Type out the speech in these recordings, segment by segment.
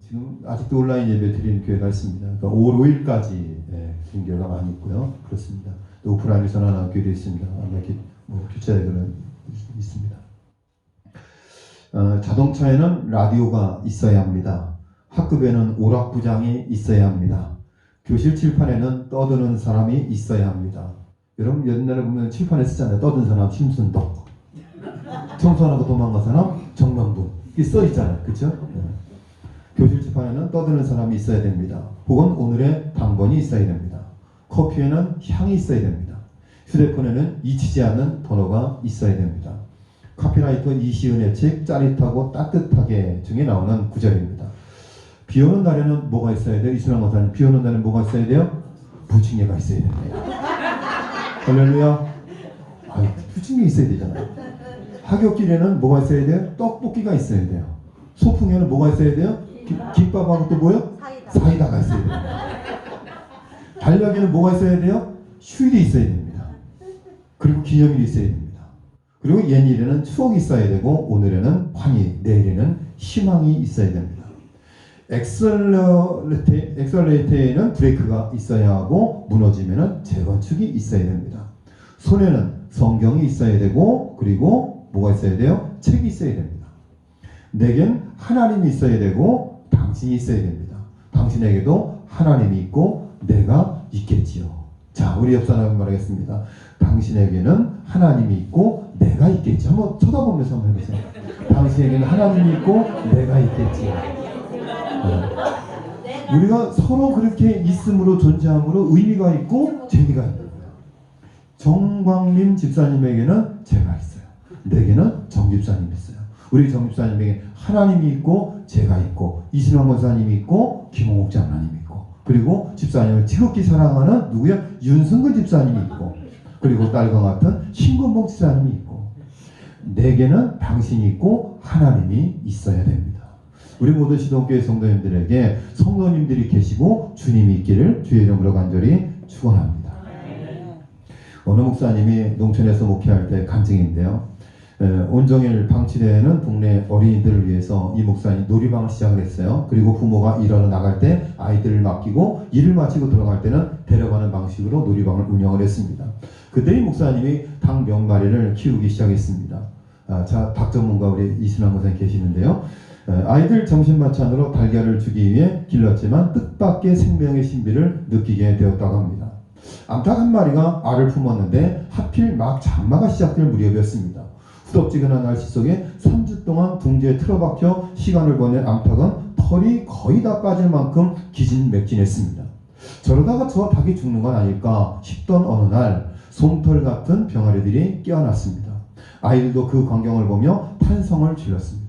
지금 아직도 온라인 예배 드리는 교회가 있습니다. 그러니까 5월 5일까지 드린 교회가 많이 있고요. 그렇습니다. 또 오프라인에서는 하나 교회도 있습니다. 아마 이렇게 교체되는 있습니다. 자동차에는 라디오가 있어야 합니다. 학급에는 오락부장이 있어야 합니다. 교실 칠판에는 떠드는 사람이 있어야 합니다. 여러분 옛날에 보면 칠판에 쓰잖아요. 떠든 사람 심순덕, 청소하고 도망간 사람 정명돈, 이게 써 있잖아요. 그렇죠? 네. 교실 칠판에는 떠드는 사람이 있어야 됩니다. 혹은 오늘의 당번이 있어야 됩니다. 커피에는 향이 있어야 됩니다. 휴대폰에는 잊히지 않는 번호가 있어야 됩니다. 카피라이터 이시은의 책 짜릿하고 따뜻하게 중에 나오는 구절입니다. 비 오는 날에는 뭐가 있어야 돼요? 이순환 권사님, 비 오는 날에는 뭐가 있어야 돼요? 부침개가 있어야 됩니다. 할렐루야. 부침개 있어야 되잖아요. 하굣길에는 뭐가 있어야 돼요? 떡볶이가 있어야 돼요. 소풍에는 뭐가 있어야 돼요? 김밥하고 또 뭐요? 사이다가 있어야 돼요. 달력에는 뭐가 있어야 돼요? 휴일이 있어야 됩니다. 그리고 기념일이 있어야 됩니다. 그리고 옛일에는 추억이 있어야 되고 오늘에는 환희, 내일에는 희망이 있어야 됩니다. 엑셀레이터에는 브레이크가 있어야 하고 무너지면은 재건축이 있어야 됩니다. 손에는 성경이 있어야 되고 그리고 뭐가 있어야 돼요? 책이 있어야 됩니다. 내겐 하나님이 있어야 되고 당신이 있어야 됩니다. 당신에게도 하나님이 있고 내가 있겠지요. 자, 우리 옆 사람이 말하겠습니다. 당신에게는 하나님이 있고 내가 있겠지. 한번 쳐다보면서 한번 해보세요. 당신에게는 하나님이 있고 내가 있겠지요. 네. 우리가 서로 그렇게 있음으로 존재함으로 의미가 있고 재미가 있는 거예요. 정광민 집사님에게는 제가 있어요. 내게는 정 집사님이 있어요. 우리 정 집사님에게 하나님이 있고 제가 있고 이순환 권사님이 있고 김홍옥 장로님이 있고 그리고 집사님을 지극히 사랑하는 누구야? 윤승근 집사님이 있고 그리고 딸과 같은 신건봉 집사님이 있고 내게는 당신이 있고 하나님이 있어야 됩니다. 우리 모든 시동교회 성도님들에게 성도님들이 계시고 주님이 있기를 주의 이름으로 간절히 축원합니다. 어느 목사님이 농촌에서 목회할 때 간증인데요. 온종일 방치되는 동네 어린이들을 위해서 이 목사님이 놀이방을 시작을 했어요. 그리고 부모가 일하러 나갈 때 아이들을 맡기고 일을 마치고 들어갈 때는 데려가는 방식으로 놀이방을 운영을 했습니다. 그때 이 목사님이 닭 몇 마리를 키우기 시작했습니다. 자, 닭 전문가 우리 이순환 목사님 계시는데요. 아이들 점심 반찬으로 달걀을 주기 위해 길렀지만 뜻밖의 생명의 신비를 느끼게 되었다고 합니다. 암탉 한 마리가 알을 품었는데 하필 막 장마가 시작될 무렵이었습니다. 후덥지근한 날씨 속에 3주 동안 둥지에 틀어박혀 시간을 보낸 암탉은 털이 거의 다 빠질 만큼 기진맥진했습니다. 저러다가 저 닭이 죽는 건 아닐까 싶던 어느 날 솜털 같은 병아리들이 깨어났습니다. 아이들도 그 광경을 보며 탄성을 질렀습니다.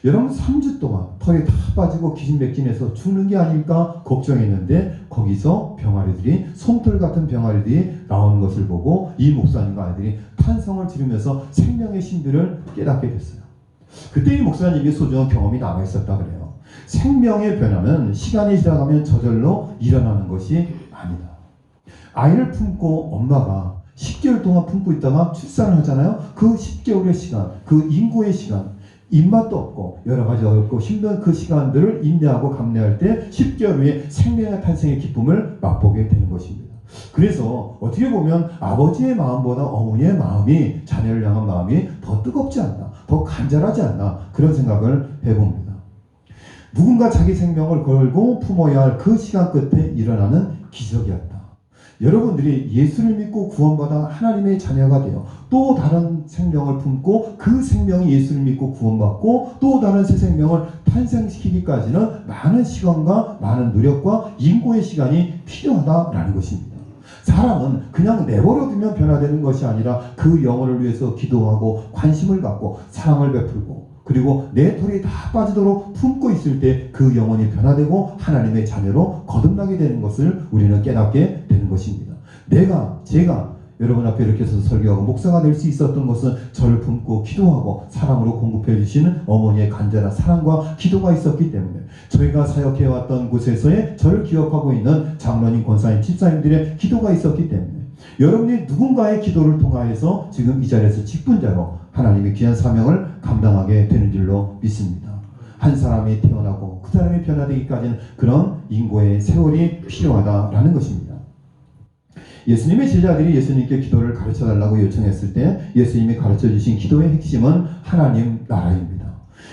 여러분 3주 동안 털이 다 빠지고 기진맥진해서 죽는 게 아닐까 걱정했는데 거기서 병아리들이 솜털 같은 병아리들이 나오는 것을 보고 이 목사님과 아이들이 탄성을 지르면서 생명의 신비를 깨닫게 됐어요. 그때 이 목사님이 소중한 경험이 남아있었다 그래요. 생명의 변화는 시간이 지나가면 저절로 일어나는 것이 아니다. 아이를 품고 엄마가 10개월 동안 품고 있다가 출산을 하잖아요. 그 10개월의 시간, 그 인고의 시간, 입맛도 없고 여러 가지 어렵고 힘든 그 시간들을 인내하고 감내할 때 10개월 후에 생명의 탄생의 기쁨을 맛보게 되는 것입니다. 그래서 어떻게 보면 아버지의 마음보다 어머니의 마음이 자녀를 향한 마음이 더 뜨겁지 않나, 더 간절하지 않나 그런 생각을 해봅니다. 누군가 자기 생명을 걸고 품어야 할 그 시간 끝에 일어나는 기적이었다. 여러분들이 예수를 믿고 구원받아 하나님의 자녀가 되어 또 다른 생명을 품고 그 생명이 예수를 믿고 구원받고 또 다른 새 생명을 탄생시키기까지는 많은 시간과 많은 노력과 인고의 시간이 필요하다라는 것입니다. 사람은 그냥 내버려두면 변화되는 것이 아니라 그 영혼을 위해서 기도하고 관심을 갖고 사랑을 베풀고 그리고 내 털이 다 빠지도록 품고 있을 때 그 영혼이 변화되고 하나님의 자녀로 거듭나게 되는 것을 우리는 깨닫게 되는 것입니다. 제가 여러분 앞에 이렇게 서서 설교하고 목사가 될 수 있었던 것은 저를 품고 기도하고 사랑으로 공급해 주시는 어머니의 간절한 사랑과 기도가 있었기 때문에 저희가 사역해왔던 곳에서의 저를 기억하고 있는 장로님, 권사님, 집사님들의 기도가 있었기 때문에 여러분이 누군가의 기도를 통하여서 지금 이 자리에서 직분자로 하나님의 귀한 사명을 감당하게 되는 줄로 믿습니다. 한 사람이 태어나고 그 사람이 변화되기까지는 그런 인고의 세월이 필요하다라는 것입니다. 예수님의 제자들이 예수님께 기도를 가르쳐달라고 요청했을 때 예수님이 가르쳐주신 기도의 핵심은 하나님 나라입니다.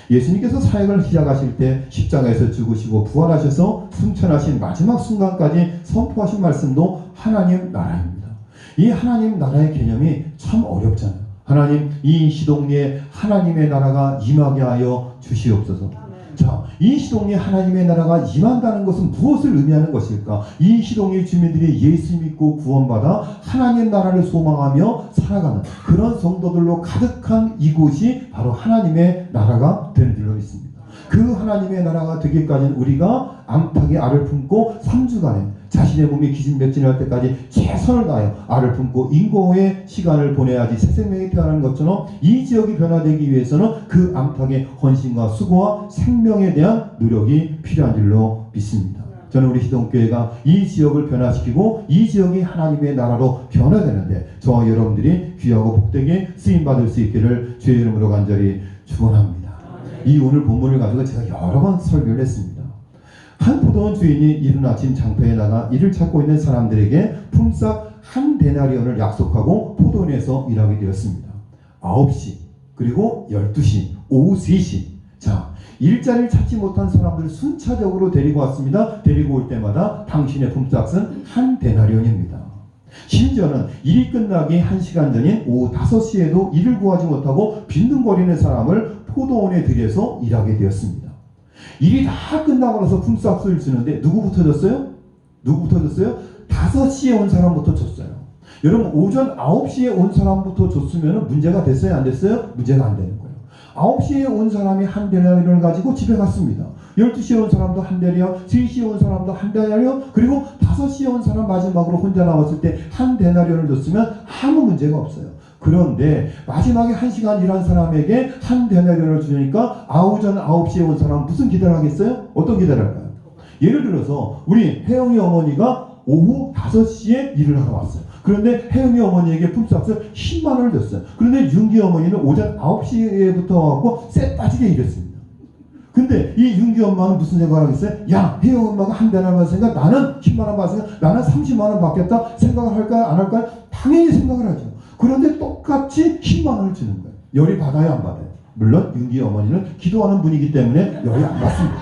예수님께서 사역을 시작하실 때 십자가에서 죽으시고 부활하셔서 승천하신 마지막 순간까지 선포하신 말씀도 하나님 나라입니다. 이 하나님 나라의 개념이 참 어렵잖아요. 하나님, 이 시동리에 하나님의 나라가 임하게 하여 주시옵소서. 자, 이 시동리에 하나님의 나라가 임한다는 것은 무엇을 의미하는 것일까? 이 시동리 주민들이 예수 믿고 구원받아 하나님의 나라를 소망하며 살아가는 그런 성도들로 가득한 이곳이 바로 하나님의 나라가 되는 줄로 믿습니다. 그 하나님의 나라가 되기까지는 우리가 암탉의 알을 품고 3주간에 자신의 몸이 기진맥진할 때까지 최선을 다하여 알을 품고 인고의 시간을 보내야지 새 생명이 태어나는 것처럼 이 지역이 변화되기 위해서는 그 암탉의 헌신과 수고와 생명에 대한 노력이 필요한 줄로 믿습니다. 저는 우리 시동교회가 이 지역을 변화시키고 이 지역이 하나님의 나라로 변화되는데 저와 여러분들이 귀하고 복되게 쓰임받을 수 있기를 주의 이름으로 간절히 축원합니다. 이 오늘 본문을 가지고 제가 여러 번 설교를 했습니다. 한 포도원 주인이 이른 아침 장터에 나가 일을 찾고 있는 사람들에게 품삯 한 데나리온을 약속하고 포도원에서 일하게 되었습니다. 9시, 그리고 12시, 오후 3시. 자, 일자리를 찾지 못한 사람들을 순차적으로 데리고 왔습니다. 데리고 올 때마다 당신의 품삯은 한 데나리온입니다. 심지어는 일이 끝나기 1시간 전인 오후 5시에도 일을 구하지 못하고 빈둥거리는 사람을 포도원에 들여서 일하게 되었습니다. 일이 다 끝나고 나서 품삯을 주는데 누구부터 줬어요? 누구부터 줬어요? 5시에 온 사람부터 줬어요. 여러분, 오전 9시에 온 사람부터 줬으면 문제가 됐어요? 안 됐어요? 문제가 안 되는 거예요. 9시에 온 사람이 한 데나리온을 가지고 집에 갔습니다. 12시에 온 사람도 한 데나리온, 3시에 온 사람도 한 데나리온, 그리고 5시에 온 사람 마지막으로 혼자 나왔을 때 한 데나리온을 줬으면 아무 문제가 없어요. 그런데 마지막에 1시간 일한 사람에게 한 데나리온을 주니까 오전 9시에 온 사람은 무슨 기대를 하겠어요? 어떤 기대를 할까요? 예를 들어서 우리 혜영이 어머니가 오후 5시에 일을 하러 왔어요. 그런데 혜영이 어머니에게 품삯을 10만 원을 줬어요. 그런데 윤기 어머니는 오전 9시에부터 와서 쎄 빠지게 일했습니다. 근데 이 윤기 엄마는 무슨 생각을 하겠어요? 야, 혜영 엄마가 한 대나리온 받았으니까 나는 10만 원 받았으니까 나는 30만 원 받겠다 생각을 할까요? 안 할까요? 당연히 생각을 하죠. 그런데 똑같이 10만 원을 주는 거예요. 열이 받아요, 안 받아요? 물론 윤기 어머니는 기도하는 분이기 때문에 열이 안 받습니다.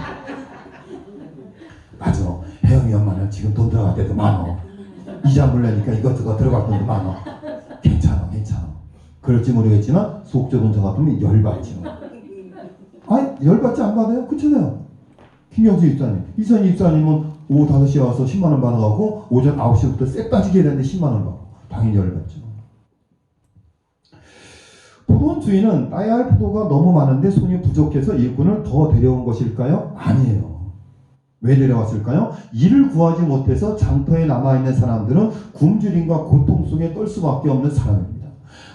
맞아. 혜영이 엄마는 지금 돈 들어갈 때도 많어. 이자 물려니까 이것저것 들어갈 돈도 많어. 괜찮아, 괜찮아. 그럴지 모르겠지만 속적은 저 같으면 열받죠. 아니, 열받지 안 받아요? 그렇잖아요. 김경수 입사님. 이선희 입사님은 오후 5시에 와서 10만 원 받아가고 오전 9시부터 쎄 빠지게 되는데 10만 원 받고 당연히 열받죠. 포도원 주인은 따야 할 포도가 너무 많은데 손이 부족해서 일꾼을 더 데려온 것일까요? 아니에요. 왜 데려왔을까요? 일을 구하지 못해서 장터에 남아있는 사람들은 굶주림과 고통 속에 떨 수밖에 없는 사람입니다.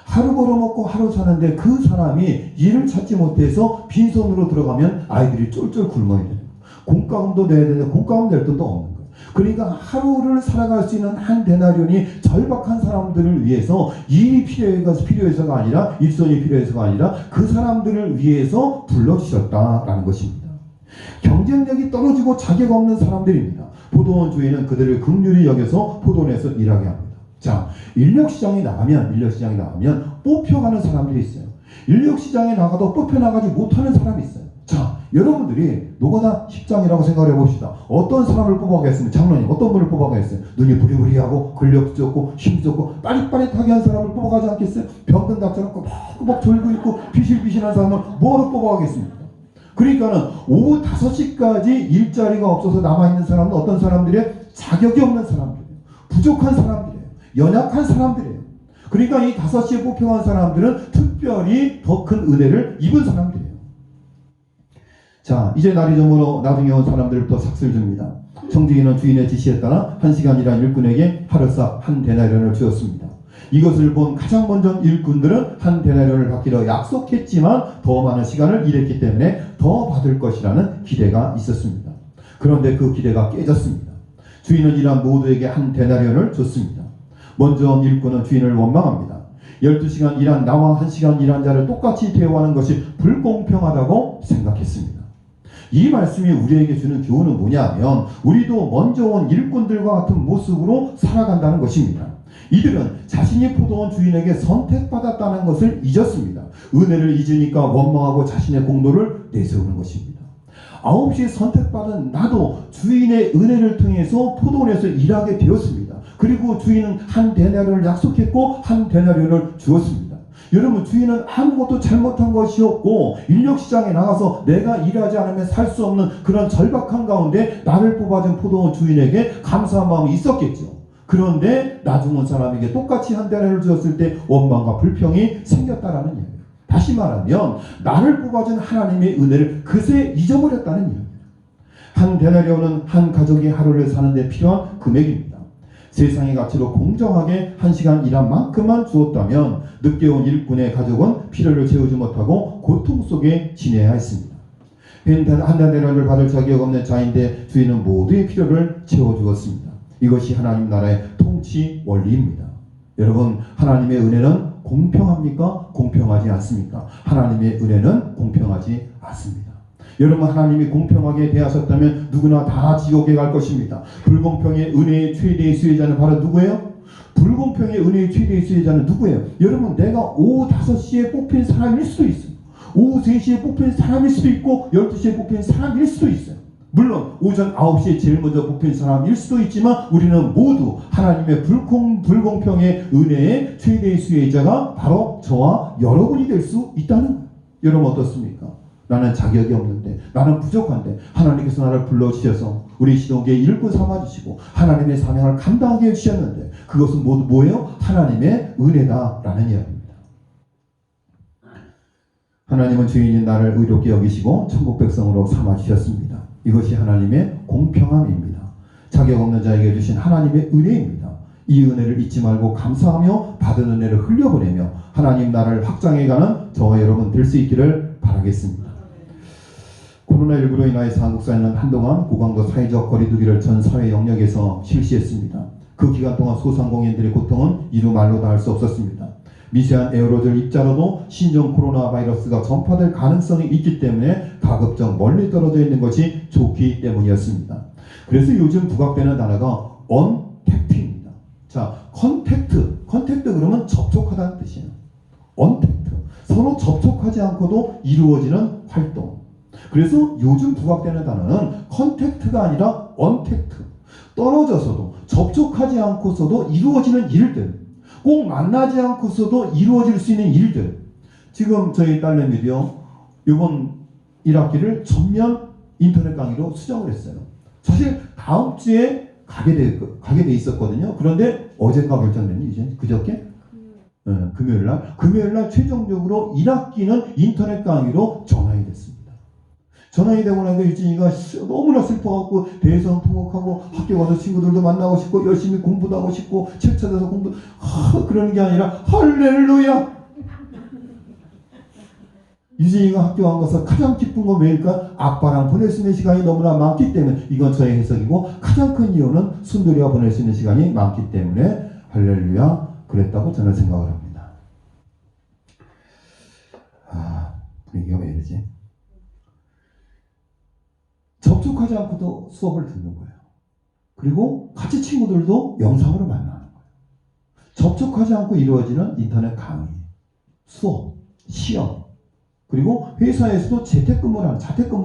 하루 벌어먹고 하루 사는데 그 사람이 일을 찾지 못해서 빈손으로 들어가면 아이들이 쫄쫄 굶어야 돼요. 공과금도 내야 되는데 공과금 낼 돈도 없는 거예요. 그러니까 하루를 살아갈 수 있는 한 데나리온이 절박한 사람들을 위해서 일이 필요해서가 아니라 일손이 필요해서가 아니라 그 사람들을 위해서 불러주셨다라는 것입니다. 경쟁력이 떨어지고 자격 없는 사람들입니다. 포도원 주인은 그들을 긍휼히 여겨서 포도원에서 일하게 합니다. 자, 인력시장에 나가면 뽑혀가는 사람들이 있어요. 인력시장에 나가도 뽑혀나가지 못하는 사람이 있어요. 자, 여러분들이 노가다 식장이라고 생각을 해봅시다. 어떤 사람을 뽑아가겠습니까? 장로님, 어떤 분을 뽑아가겠어요? 눈이 부리부리하고 근력 좋고 힘 좋고 빠릿빠릿하게 한 사람을 뽑아가지 않겠어요? 병든 닭처럼 꼬박꼬박 졸고 있고 비실비실한 사람을 뭐로 뽑아가겠습니까? 그러니까는 오후 5시까지 일자리가 없어서 남아있는 사람은 어떤 사람들이에요? 자격이 없는 사람들이에요. 부족한 사람들이에요. 연약한 사람들이에요. 그러니까 이 5시에 뽑혀간 사람들은 특별히 더 큰 은혜를 입은 사람들이에요. 자, 이제 날이 저물어 나중에 온 사람들부터 삭슬 줍니다. 청지기는 주인의 지시에 따라 1시간 일한 일꾼에게 하루싹 한 데나리온을 주었습니다. 이것을 본 가장 먼저 일꾼들은 한 데나리온을 받기로 약속했지만 더 많은 시간을 일했기 때문에 더 받을 것이라는 기대가 있었습니다. 그런데 그 기대가 깨졌습니다. 주인은 일한 모두에게 한 데나리온을 줬습니다. 먼저 온 일꾼은 주인을 원망합니다. 12시간 일한 나와 1시간 일한 자를 똑같이 대우하는 것이 불공평하다고 생각했습니다. 이 말씀이 우리에게 주는 교훈은 뭐냐면 우리도 먼저 온 일꾼들과 같은 모습으로 살아간다는 것입니다. 이들은 자신이 포도원 주인에게 선택받았다는 것을 잊었습니다. 은혜를 잊으니까 원망하고 자신의 공로를 내세우는 것입니다. 9시에 선택받은 나도 주인의 은혜를 통해서 포도원에서 일하게 되었습니다. 그리고 주인은 한 데나리온을 약속했고 한 데나리온을 주었습니다. 여러분, 주인은 아무것도 잘못한 것이 없고 인력시장에 나가서 내가 일하지 않으면 살 수 없는 그런 절박한 가운데 나를 뽑아준 포도원 주인에게 감사한 마음이 있었겠죠. 그런데 나중은 사람에게 똑같이 한 데나리온을 주었을 때 원망과 불평이 생겼다라는 이야기예요. 다시 말하면 나를 뽑아준 하나님의 은혜를 그새 잊어버렸다는 이야기예요. 한 데나리온은 한 가족이 하루를 사는 데 필요한 금액입니다. 세상의 가치로 공정하게 1시간 일한 만큼만 주었다면 늦게 온 일꾼의 가족은 필요를 채우지 못하고 고통 속에 지내야 했습니다. 한 데나리온을 받을 자격 없는 자인데 주인은 모두의 필요를 채워주었습니다. 이것이 하나님 나라의 통치 원리입니다. 여러분, 하나님의 은혜는 공평합니까? 공평하지 않습니까? 하나님의 은혜는 공평하지 않습니다. 여러분, 하나님이 공평하게 대하셨다면 누구나 다 지옥에 갈 것입니다. 불공평의 은혜의 최대의 수혜자는 바로 누구예요? 불공평의 은혜의 최대의 수혜자는 누구예요? 여러분, 내가 오후 5시에 뽑힌 사람일 수도 있어요. 오후 3시에 뽑힌 사람일 수도 있고 12시에 뽑힌 사람일 수도 있어요. 물론 오전 9시에 제일 먼저 뽑힌 사람일 수도 있지만 우리는 모두 하나님의 불공평의 은혜의 최대의 수혜자가 바로 저와 여러분이 될 수 있다는 거예요. 여러분 어떻습니까? 나는 자격이 없는데, 나는 부족한데 하나님께서 나를 불러주셔서 우리 시도교회 일꾼 삼아주시고 하나님의 사명을 감당하게 해주셨는데 그것은 모두 뭐예요? 하나님의 은혜다라는 이야기입니다. 하나님은 주인인 나를 의롭게 여기시고 천국 백성으로 삼아주셨습니다. 이것이 하나님의 공평함입니다. 자격 없는 자에게 주신 하나님의 은혜입니다. 이 은혜를 잊지 말고 감사하며 받은 은혜를 흘려보내며 하나님 나라를 확장해가는 저와 여러분 될 수 있기를 바라겠습니다. 코로나19로 인하여서 한국 사회는 한동안 고강도 사회적 거리두기를 전 사회 영역에서 실시했습니다. 그 기간 동안 소상공인들의 고통은 이루 말로 다 할 수 없었습니다. 미세한 에어로졸 입자로도 신종 코로나 바이러스가 전파될 가능성이 있기 때문에 가급적 멀리 떨어져 있는 것이 좋기 때문이었습니다. 그래서 요즘 부각되는 단어가 언택트입니다. 자, 컨택트 그러면 접촉하다는 뜻이에요. 언택트, 서로 접촉하지 않고도 이루어지는 활동. 그래서 요즘 부각되는 단어는 컨택트가 아니라 언택트, 떨어져서도 접촉하지 않고서도 이루어지는 일들, 꼭 만나지 않고서도 이루어질 수 있는 일들. 지금 저희 딸내미도요, 이번 1학기를 전면 인터넷 강의로 수정을 했어요. 사실 다음 주에 가게 돼 있었거든요. 그런데 어젠가 결정됐니? 이제 그저께? 금요일날 최종적으로 1학기는 인터넷 강의로 전환이 됐습니다. 전환이 되고 나서 유진이가 너무나 슬퍼갖고 대성통곡하고 학교 가서 친구들도 만나고 싶고 열심히 공부도 하고 싶고 책 찾아서 그러는 게 아니라 할렐루야! 유진이가 학교 안 가서 가장 기쁜 건 왜일까? 아빠랑 보낼 수 있는 시간이 너무나 많기 때문에, 이건 저의 해석이고 가장 큰 이유는 순돌이와 보낼 수 있는 시간이 많기 때문에 할렐루야 그랬다고 저는 생각을 합니다. 분위기가 왜 이러지? 접촉하지 않고도 수업을 듣는 거예요. 그리고 같이 친구들도 영상으로 만나는 거예요. 접촉하지 않고 이루어지는 인터넷 강의, 수업, 시험, 그리고 회사에서도 자택근무를 하는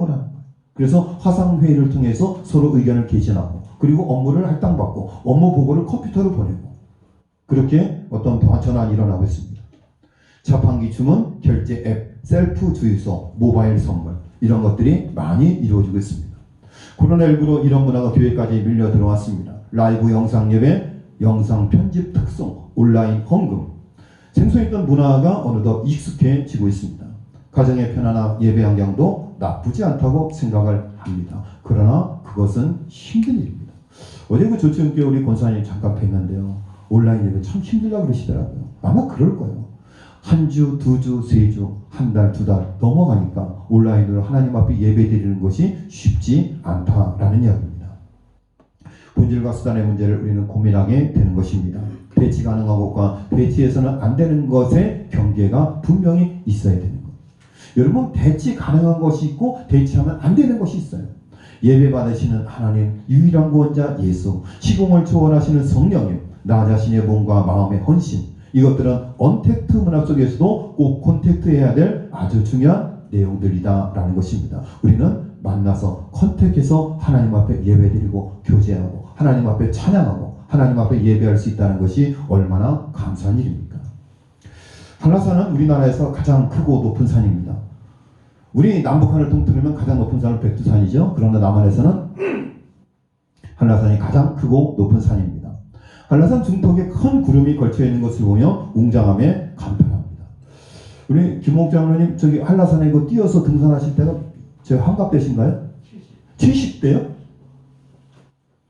거예요. 그래서 화상회의를 통해서 서로 의견을 개진하고, 그리고 업무를 할당받고, 업무 보고를 컴퓨터로 보내고, 그렇게 어떤 전환이 일어나고 있습니다. 자판기 주문, 결제 앱, 셀프 주유소, 모바일 선물, 이런 것들이 많이 이루어지고 있습니다. 코로나19로 이런 문화가 교회까지 밀려 들어왔습니다. 라이브 영상 예배, 영상 편집 특송, 온라인 헌금. 생소했던 문화가 어느덧 익숙해지고 있습니다. 가정의 편안한 예배 환경도 나쁘지 않다고 생각을 합니다. 그러나 그것은 힘든 일입니다. 어제 그 조치훈교회 우리 권사님 잠깐 뵀는데요. 온라인 예배 참 힘들다고 그러시더라고요. 아마 그럴 거예요. 한 주, 두 주, 세 주, 한 달, 두 달 넘어가니까 온라인으로 하나님 앞에 예배 드리는 것이 쉽지 않다라는 이야기입니다. 본질과 수단의 문제를 우리는 고민하게 되는 것입니다. 배치 가능한 것과 배치해서는 안 되는 것의 경계가 분명히 있어야 되는 것. 여러분, 대치 가능한 것이 있고 대치하면 안 되는 것이 있어요. 예배 받으시는 하나님, 유일한 구원자 예수, 시공을 초월하시는 성령님, 나 자신의 몸과 마음의 헌신, 이것들은 언택트 문화 속에서도 꼭 콘택트해야 될 아주 중요한 내용들이다라는 것입니다. 우리는 만나서 컨택해서 하나님 앞에 예배드리고 교제하고 하나님 앞에 찬양하고 하나님 앞에 예배할 수 있다는 것이 얼마나 감사한 일입니까? 한라산은 우리나라에서 가장 크고 높은 산입니다. 우리 남북한을 통틀으면 가장 높은 산은 백두산이죠. 그러나 남한에서는 한라산이 가장 크고 높은 산입니다. 한라산 중턱에 큰 구름이 걸쳐 있는 것을 보며 웅장함에 감탄합니다. 우리 김옥 장로님, 저기 한라산에 그 뛰어서 등산하실 때가 제 환갑되신가요? 70대요?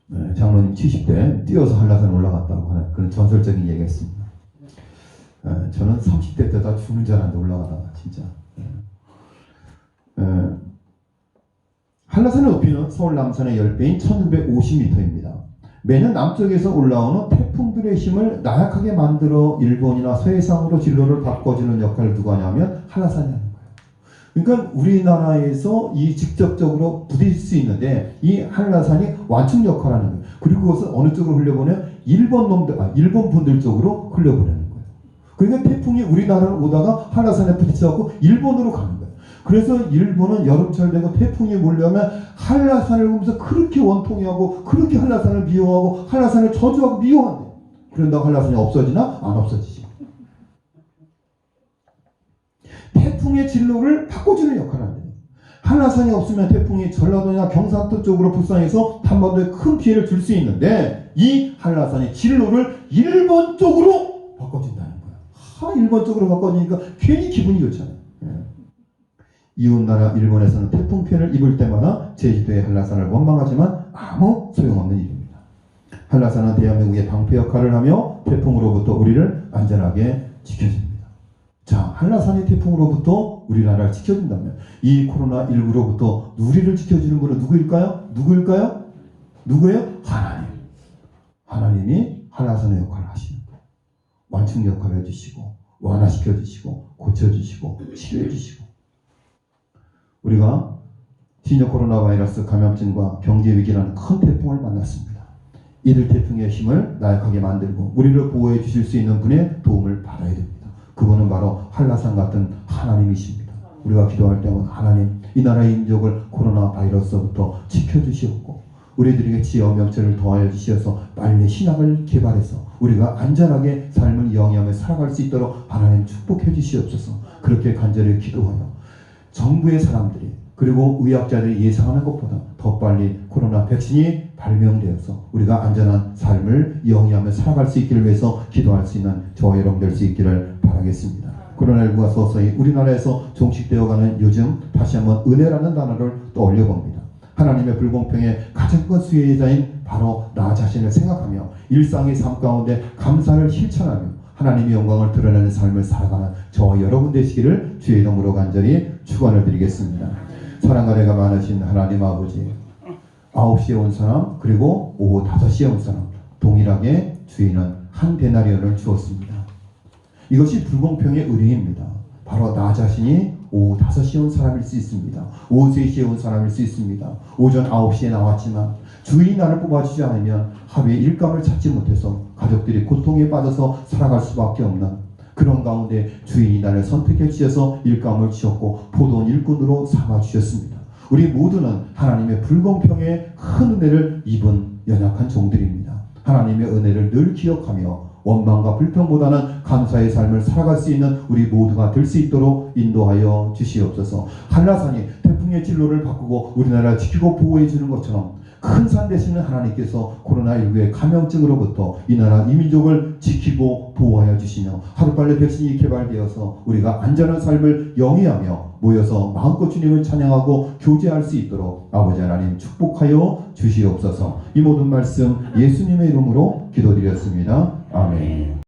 네, 장로님 70대 뛰어서 한라산 올라갔다고 하는 그런 전설적인 얘기가 있습니다. 저는 30대 때 다 죽는 줄 알았는데 올라가다가 진짜. 한라산의 높이는 서울 남산의 10배인 1950m입니다. 매년 남쪽에서 올라오는 태풍들의 힘을 나약하게 만들어 일본이나 서해상으로 진로를 바꿔주는 역할을 누가 하냐면 한라산이 하는 거예요. 그러니까 우리나라에서 이 직접적으로 부딪힐 수 있는데 이 한라산이 완충 역할을 하는 거예요. 그리고 그것을 어느 쪽으로 흘려보내요? 일본 분들 쪽으로 흘려보내는 거예요. 그러니까 태풍이 우리나라로 오다가 한라산에 부딪혀갖고 일본으로 가는 거예요. 그래서 일본은 여름철 되고 태풍이 몰려오면 한라산을 보면서 그렇게 원통해하고 그렇게 한라산을 미워하고 한라산을 저주하고 미워한대요. 그런다고 한라산이 없어지나? 안 없어지지. 태풍의 진로를 바꿔주는 역할을 한대요. 한라산이 없으면 태풍이 전라도나 경상도 쪽으로 북상해서 한반도에 큰 피해를 줄 수 있는데 이 한라산의 진로를 일본 쪽으로 바꿔준다는 거야. 일본 쪽으로 바꿔주니까 괜히 기분이 좋잖아요. 이웃나라 일본에서는 태풍 피해를 입을 때마다 제주도의 한라산을 원망하지만 아무 소용없는 일입니다. 한라산은 대한민국의 방패 역할을 하며 태풍으로부터 우리를 안전하게 지켜줍니다. 자, 한라산이 태풍으로부터 우리나라를 지켜준다면 이 코로나19로부터 우리를 지켜주는 분은 누구일까요? 누구예요? 하나님. 하나님이 한라산의 역할을 하시는 거예요. 완충 역할을 해주시고 완화시켜주시고 고쳐주시고 치료해주시고. 우리가 신종 코로나 바이러스 감염증과 경제 위기라는 큰 태풍을 만났습니다. 이들 태풍의 힘을 나약하게 만들고 우리를 보호해 주실 수 있는 분의 도움을 받아야 됩니다. 그분은 바로 한라산 같은 하나님이십니다. 우리가 기도할 때마다 하나님, 이 나라의 인족을 코로나 바이러스부터 지켜주시옵고 우리들에게 지혜와 명철을 더하여 주시어서 빨리 신학을 개발해서 우리가 안전하게 삶을 영위하며 살아갈 수 있도록 하나님 축복해 주시옵소서. 그렇게 간절히 기도하여 정부의 사람들이 그리고 의학자들이 예상하는 것보다 더 빨리 코로나 백신이 발명되어서 우리가 안전한 삶을 영위하며 살아갈 수 있기를 위해서 기도할 수 있는 저와 여러분 될 수 있기를 바라겠습니다. 코로나19가 서서히 우리나라에서 종식되어가는 요즘 다시 한번 은혜라는 단어를 떠올려 봅니다. 하나님의 불공평의 가장 큰 수혜자인 바로 나 자신을 생각하며 일상의 삶 가운데 감사를 실천하며 하나님의 영광을 드러내는 삶을 살아가는 저와 여러분 되시기를 주의 이름으로 간절히 축원을 드리겠습니다. 사랑과 은혜가 많으신 하나님 아버지, 9시에 온 사람 그리고 오후 5시에 온 사람 동일하게 주인은 한 데나리온을 주었습니다. 이것이 불공평의 의뢰입니다. 바로 나 자신이 오후 5시에 온 사람일 수 있습니다. 오후 3시에 온 사람일 수 있습니다. 오전 9시에 나왔지만 주인이 나를 뽑아주지 않으면 하루에 일감을 찾지 못해서 가족들이 고통에 빠져서 살아갈 수밖에 없는 그런 가운데 주인이 나를 선택해 주셔서 일감을 주셨고 포도원 일꾼으로 삼아 주셨습니다. 우리 모두는 하나님의 불공평의 큰 은혜를 입은 연약한 종들입니다. 하나님의 은혜를 늘 기억하며 원망과 불평보다는 감사의 삶을 살아갈 수 있는 우리 모두가 될 수 있도록 인도하여 주시옵소서. 한라산이 태풍의 진로를 바꾸고 우리나라를 지키고 보호해 주는 것처럼 큰 산 되시는 하나님께서 코로나19의 감염증으로부터 이 나라 이민족을 지키고 보호하여 주시며 하루빨리 백신이 개발되어서 우리가 안전한 삶을 영위하며 모여서 마음껏 주님을 찬양하고 교제할 수 있도록 아버지 하나님 축복하여 주시옵소서. 이 모든 말씀 예수님의 이름으로 기도드렸습니다. 아멘.